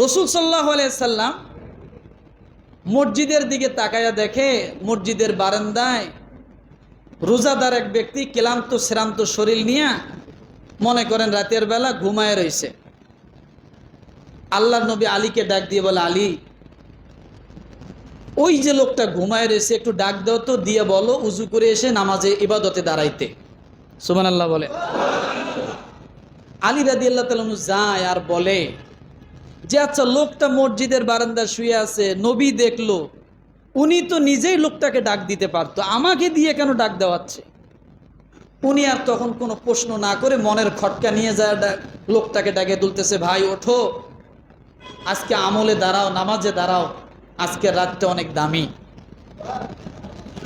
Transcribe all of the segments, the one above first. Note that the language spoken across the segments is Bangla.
রাসূল সাল্লাল্লাহু আলাইহি সাল্লাম মসজিদের দিকে তাকায়া দেখে মসজিদের বারান্দায় রোজাদার এক ব্যক্তি ক্লান্ত শ্রান্ত শরীর নিয়ে মনে করেন রাতের বেলা ঘুমায় রয়েছে। আল্লাহর নবী আলীকে ডাক দিয়ে বলে, আলী, ওই যে লোকটা ঘুমায় রয়েছে একটু ডাক দাও তো, দিয়ে বলো উজু করে এসে নামাজে ইবাদতে দাঁড়াইতে। সুবহানাল্লাহ বলে। আলী রাদিয়াল্লাহু তাআলা যায় আর বলে যে, আচ্ছা, লোকটা মসজিদের বারান্দায় শুয়ে আছে, নবী দেখলো, উনি তো নিজেই লোকটাকে ডাক দিতে পারতো, আমাকে দিয়ে কেন ডাক দেওয়াচ্ছে? উনি আর তখন কোনো প্রশ্ন না করে মনের খটকা নিয়ে যায় লোকটাকে ডাকে তুলতেছে, ভাই ওঠো, আজকে আমলে দাঁড়াও, নামাজে দাঁড়াও, আজকের রাতটা অনেক দামি।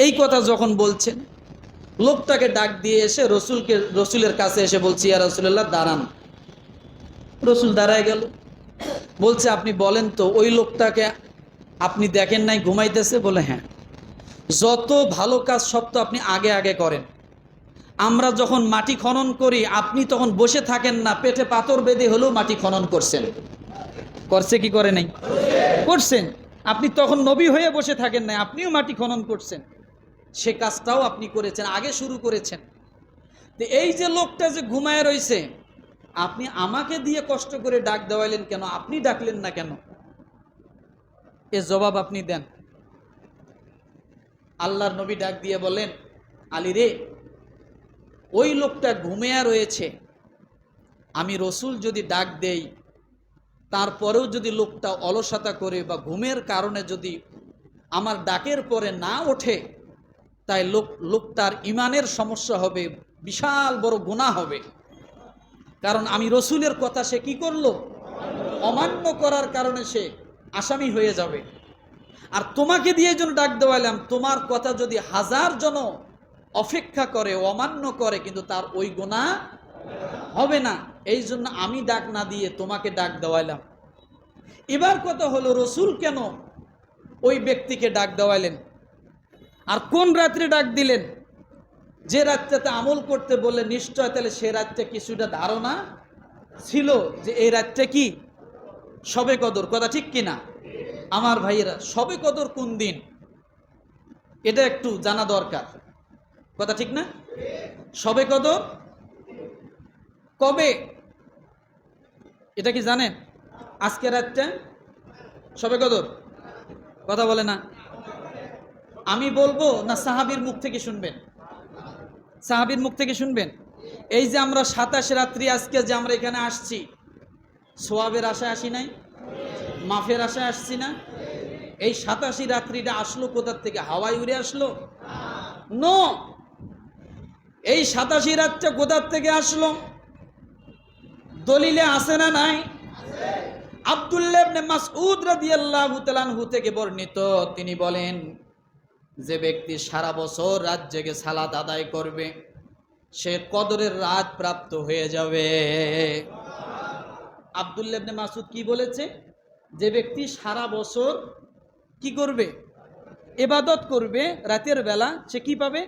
এই কথা যখন বলছেন, লোকটাকে ডাক দিয়ে এসে রসুলের কাছে এসে বলছি, ইয়া রাসূলুল্লাহ, দাঁড়ান। রসুল দাঁড়ায় গেল, বলছে, আপনি বলেন তো, ওই লোকটাকে আপনি দেখেন নাই ঘুমাইতেছে? বলে, হ্যাঁ। যত ভালো কাজ সব তো আপনি আগে আগে করেন। আমরা যখন মাটি খনন করি আপনি তখন বসে থাকেন না, পেটে পাথর বেঁধে হলেও মাটি খনন করছেন। করছে কি করে নাই? করছেন। আপনি তখন নবী হয়ে বসে থাকেন না, আপনিও মাটি খনন করছেন। সে কাজটাও আপনি করেছেন, আগে শুরু করেছেন। তো এই যে লোকটা যে ঘুমায় রয়েছে, আপনি আমাকে দিয়ে কষ্ট করে ডাক দেওয়াইলেন কেন? আপনি ডাকলেন না কেন? এ জবাব আপনি দেন। আল্লাহর নবী ডাক দিয়ে বলেন, আলী রে, ওই লোকটা ঘুমিয়ে রয়েছে, আমি রসুল যদি ডাক দেই, তারপরেও যদি লোকটা অলসতা করে বা ঘুমের কারণে যদি আমার ডাকের পরে না ওঠে, তাই লোকটার ইমানের সমস্যা হবে, বিশাল বড় গুনাহ হবে। কারণ আমি রসুলের কথা সে কি করলো? অমান্য করার কারণে সে আসামি হয়ে যাবে। আর তোমাকে দিয়ে যেন ডাক দেওয়ালাম, তোমার কথা যদি 1000 জন অপেক্ষা করে, অমান্য করে, কিন্তু তার ওই গুনাহ হবে না। এই জন্য আমি ডাক না দিয়ে তোমাকে ডাক দেওয়াইলাম। এবার কথা হলো, রসুল কেন ওই ব্যক্তিকে ডাক দেওয়াইলেন? আর কোন রাত্রে ডাক দিলেন? যে রাতটাতে আমল করতে বললে, নিশ্চয় তাহলে সে রাতটা কিছুটা ধারণা ছিল যে এই রাতটা কি শবে কদর। কথা ঠিক কিনা আমার ভাইয়েরা? শবে কদর কোন দিন এটা একটু জানা দরকার। কথা ঠিক না? শবে কদর কবে এটা কি জানেন? আজকে রাতটা শবে কদর। কথা বলে না। আমি বলবো না সাহাবীর মুখ থেকে শুনবেন? সাহাবীর মুখ থেকে শুনবেন। এই যে আমরা 27 রাত্রি আজকে যে আমরা এখানে আসছি, সোয়াবের আশায় আসি নাই? মাফের আশায় আসছি না? এই 87 রাত্রিটা আসলো কোথার থেকে? হাওয়ায় উড়ে আসলো? নো। এই 87 রাতটা কোথার থেকে আসলো? দলিলে আছে না নাই? আব্দুল্লাহ ইবনে মাসউদ রাদিয়াল্লাহু তাআলা আনহু থেকে বর্ণিত, তিনি বলেন, যে ব্যক্তি সারা বছর রাত জেগে সালাত আদায় করবে, সে কদরের রাত প্রাপ্ত হয়ে যাবে। আব্দুল্লাহ ইবনে মাসউদ কি বলেছে? যে ব্যক্তি সারা বছর কি করবে? ইবাদত করবে, রাতের বেলা সে কি পাবে?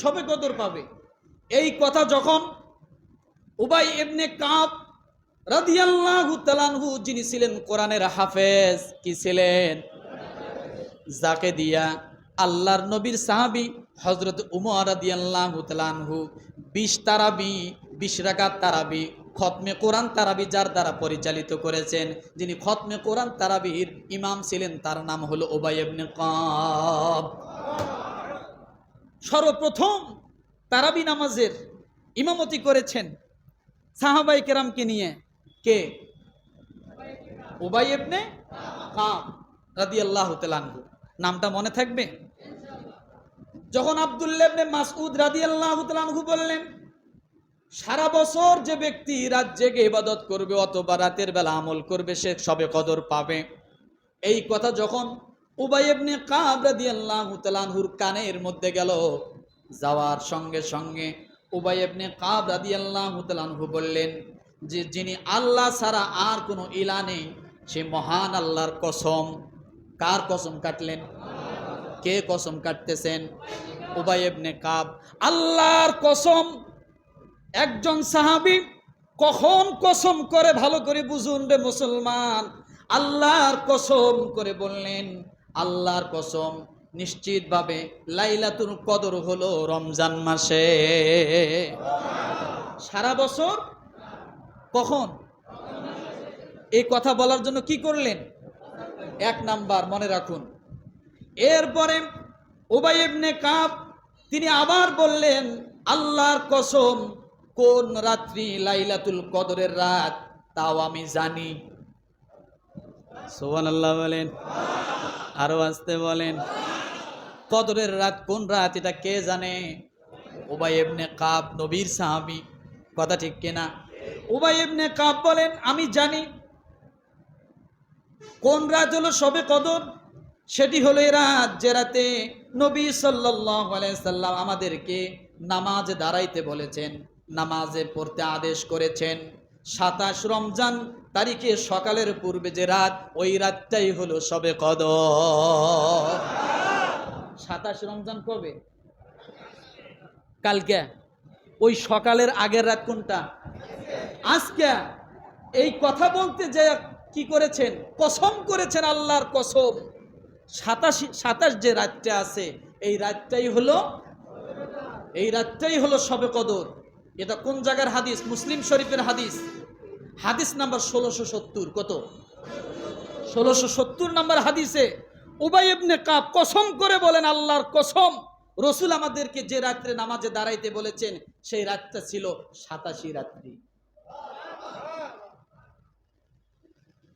শবে কদর পাবে। এই কথা যখন উবাই ইবনে কাব রাদিয়াল্লাহু তাআলা আনহু, যিনি ছিলেন কোরআনের হাফেজ, কি ছিলেন? যাকে দিয়া আল্লাহর নবীর সাহাবী হযরত উমর রাদিয়াল্লাহু তাআলা আনহু 20 তারাবি, 20 রাকাত তারাবি, খতমে কোরআন তারাবি যার দ্বারা পরিচালিত করেছেন, যিনি খতমে কোরআন তারাবির ইমাম ছিলেন, তার নাম হলো উবাই ইবনে কাব। সর্বপ্রথম তারাবি নামাজের ইমামতি করেছেন সাহাবায়ে কেরামকে নিয়ে। কে? উবাই ইবনে কাব রাদিয়াল্লাহু তাআলা আনহু। নামটা মনে থাকবে? যখন আব্দুল্লাহ ইবনে মাসউদ রাদিয়াল্লাহু তাআলা আনহু বললেন, সারা বছর যে ব্যক্তি রাত জেগে ইবাদত করবে অথবা রাতের বেলা আমল করবে, সে শবে কদর পাবে। এই কথা যখন উবাই ইবনে কাব রাদিয়াল্লাহু তাআলা আনহুর কানের মধ্যে গেল, যাওয়ার সঙ্গে সঙ্গে উবাই ইবনে কাব রাদিয়াল্লাহু তাআলা আনহু বললেন যে, যিনি আল্লাহ ছাড়া আর কোনো ইলা নেই, সে মহান আল্লাহর কসম। কার কসম কাটলেন? কে কসম কাটতেছেন? উবাই ইবনে কাব। আল্লাহর কসম, একজন সাহাবী কখন কসম করে ভালো করে বুঝুন রে মুসলমান। আল্লাহর কসম করে বললেন, আল্লাহর কসম নিশ্চিতভাবে লাইলাতুল কদর হলো রমজান মাসে। সারা বছর কখন? এই কথা বলার জন্য কি করলেন? এক নাম্বার মনে রাখুন। এরপরে উবাই ইবনে কাব তিনি আবার বললেন, আল্লাহর কসম কোন রাত্রি লাইলাতুল কদরের রাত তাও আমি জানি। সুবহানাল্লাহ বলেন, আরো আসতে বলেন। কদরের রাত কোন রাত এটা কে জানে? উবাই ইবনে কাব নবীর সাহাবী, কথা ঠিক কিনা? উবাই ইবনে কাব বলেন, আমি জানি কোন রাত হলো শবে কদর। সেটি হলো এই রাত যে রাতে নবী সাল্লাল্লাহু আলাইহি সাল্লাম আমাদেরকে নামাজে দাঁড়াইতে বলেছেন, নামাজে পড়তে আদেশ করেছেন। 27 রমজান তারিখে সকালের পূর্বে যে রাত, ওই রাতটাই হলো শবে কদর। 27 রমজান কবে? কালকে। ওই সকালের আগের রাত কোনটা? আজকে। এই কথা বলতে যে কি করেছেন? কসম করেছেন, আল্লাহর কসম 27 যে রাতটা আছে এই রাতটাই হলো শবে কদর। এটা কোন জায়গার হাদিস? মুসলিম শরীফের হাদিস, হাদিস নাম্বার 1670। কত? 1670 নাম্বার হাদিসে উবাই ইবনে কাব কসম করে বলেন, আল্লাহর কসম রসুল আমাদেরকে যে রাত্রে নামাজে দাঁড়াইতে বলেছেন সেই রাতটা ছিল 87 রাত্রি।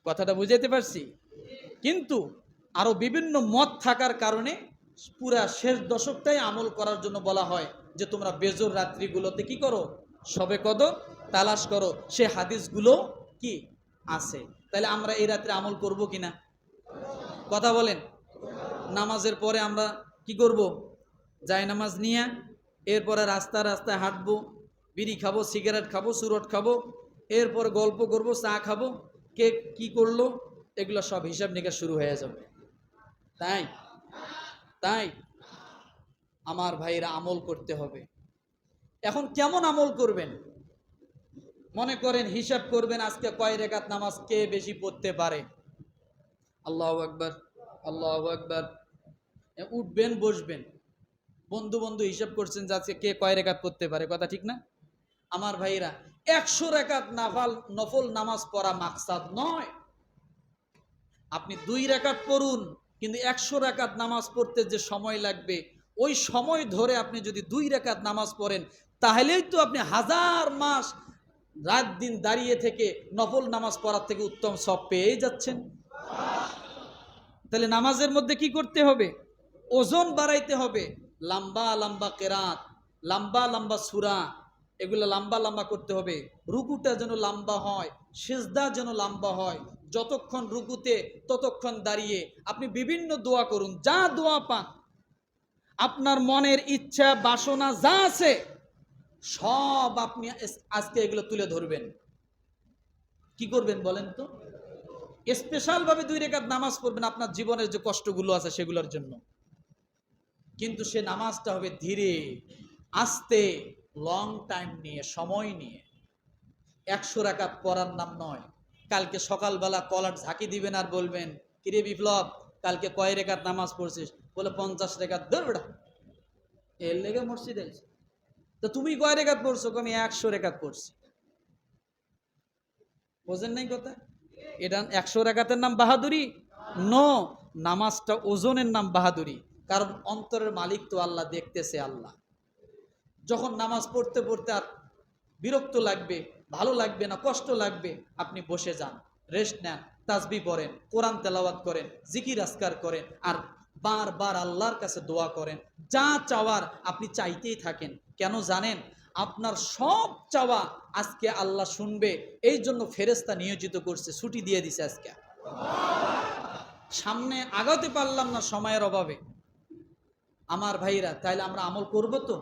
কথাটা বুঝাইতে পারছি? কিন্তু আরো বিভিন্ন মত থাকার কারণে পুরা শেষ দশকটাই আমল করার জন্য বলা হয় যে তোমরা বেজোর রাত্রিগুলোতে কি করো? শবে কদর তালাশ করো। সে হাদিসগুলো কি আছে। তাহলে আমরা এই রাত্রে আমল করব কিনা? কথা বলেন। নামাজের পরে আমরা কি করব? যাই নামাজ নিয়ে এরপরে রাস্তায় হাঁটবো, বিড়ি খাবো, সিগারেট খাবো, সুরট খাবো, এরপরে গল্প করব, চা খাবো, কে কি করলো এগুলো সব হিসাব নিকাশ শুরু হয়ে যাবে। তাই আমার ভাইরা আমল করতে হবে। এখন কেমন আমল করবেন? মনে করেন হিসাব করবেন আজকে কয় রাকাত নামাজ কে বেশি পড়তে পারে। আল্লাহু আকবার, আল্লাহু আকবার। উঠবেন, বসবেন, বন্ধু হিসাব করছেন যে আজকে কে কয় রাকাত পড়তে পারে। কথা ঠিক না? আমার ভাইরা 100 রাকাত নফল নামাজ পড়া মাকসাদ নয়। আপনি 2 রাকাত পড়ুন, কিন্তু 100 রাকাত নামাজ পড়তে যে সময় লাগবে ওই সময় ধরে আপনি যদি 2 রাকাত নামাজ পড়েন তাহলেই তো আপনি 1000 মাস রাত দিন দাঁড়িয়ে থেকে নফল নামাজ পড়ার থেকে উত্তম সব পেয়ে যাচ্ছেন। তাহলে নামাজের মধ্যে কি করতে হবে? ওজন বাড়াইতে হবে। লম্বা লম্বা কেরাত, লম্বা লম্বা সূরা, এগুলো লম্বা লম্বা করতে হবে। রুকুটা যেন লম্বা হয়, সিজদা যেন লম্বা হয়। যতক্ষণ রুকুতে ততক্ষণ দাঁড়িয়ে আপনি বিভিন্ন দোয়া করুন, যা দোয়া পান, আপনার মনের ইচ্ছা বাসনা যা আছে সব আপনি আজকে এগুলো তুলে ধরবেন। কি করবেন বলেন তো? স্পেশাল ভাবে 2 রাকাত নামাজ পড়বেন আপনার জীবনের যে কষ্টগুলো আছে সেগুলোর জন্য। কিন্তু সে নামাজটা হবে ধীরে আস্তে, লং টাইম নিয়ে, সময় নিয়ে। 100 রাকাত পড়ার নাম নয়। কালকে সকালবেলা কলার ঝাঁকি দিবেন আর বলবেন, কিরে বিপ্লব কালকে কয় রাকাত নামাজ পড়ছিস? বলে 50 রাকাত। ধর বেটা, এর লেগে মসজিদে আইছি। তো তুমি কয় রাকাত পড়ছো? আমি 100 রাকাত পড়ছি। বোঝেন নাই কথা? এটা 100 রাকাতের নাম বাহাদুরি? নো, নামাজটা ওজনের নাম বাহাদুরি। কারণ অন্তরের মালিক তো আল্লাহ, দেখতেছে আল্লাহ। যখন নামাজ পড়তে পড়তে আর বিরক্ত লাগবে, ভালো লাগবে না, কষ্ট লাগবে, আপনি বসে যান, রেস্ট নেন, তাসবিহ পড়েন, কোরআন তেলাওয়াত করেন, জিকির আজকার করেন, আর বারবার আল্লাহর কাছে দোয়া করেন। যা চাওয়ার আপনি চাইতেই থাকেন। কেন জানেন? আপনার সব চাওয়া আজকে আল্লাহ শুনবে। এই জন্য ফেরেশতা নিয়োজিত করছে, ছুটি দিয়ে দিছে আজকে। সামনে আগাতে পারলাম না সময়ের অভাবে। আমার ভাইরা, তাইলে আমরা আমল করব তো?